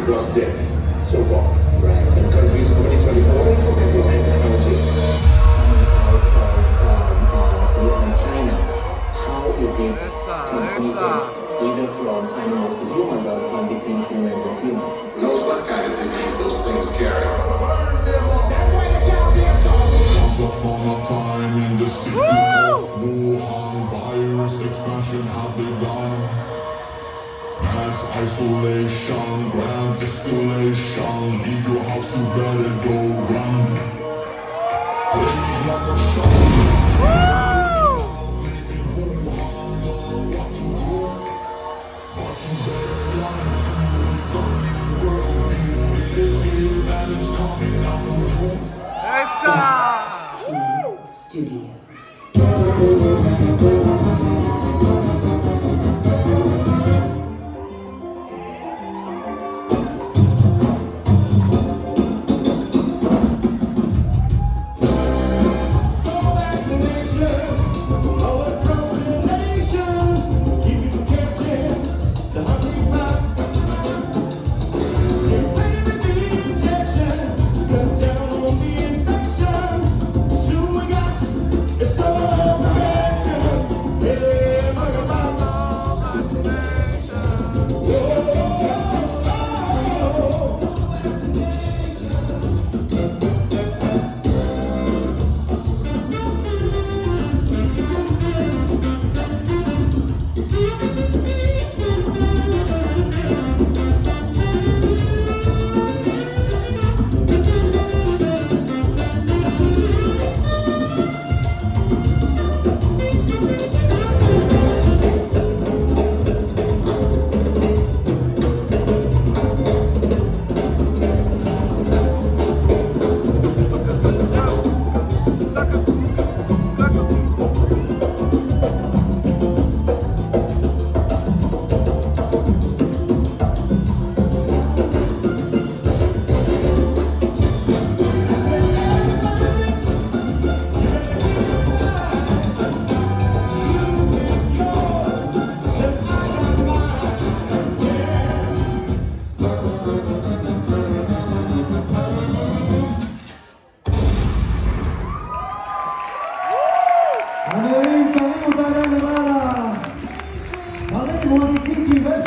plus deaths so far. Right. In countries already 24, and counting. China, how is it transmitted either from animals to humans or between humans and humans? Knows what kind of disease those things carry. Once upon a time in the city of Wuhan, virus expansion had begun. Mass isolation, grand distillation, leave your house, you better go run. Rage like a shot. Studio.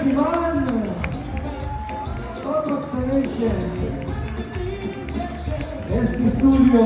Sivan, VACCINATION, este studio.